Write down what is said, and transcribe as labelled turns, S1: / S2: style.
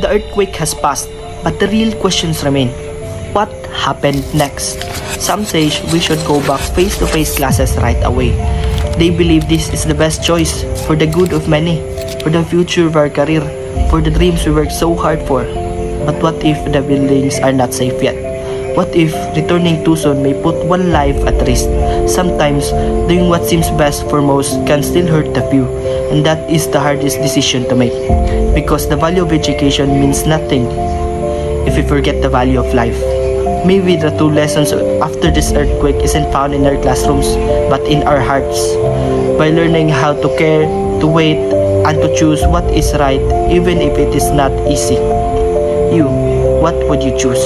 S1: The earthquake has passed, but the real questions remain. What happened next? Some say we should go back face-to-face classes right away. They believe this is the best choice for the good of many, for the future of our career, for the dreams we worked so hard for. But what if the buildings are not safe yet? What if returning too soon may put one life at risk? Sometimes, doing what seems best for most can still hurt the few, and that is the hardest decision to make. Because the value of education means nothing if we forget the value of life. Maybe the true lessons after this earthquake isn't found in our classrooms, but in our hearts. By learning how to care, to wait, and to choose what is right, even if it is not easy. You, what would you choose?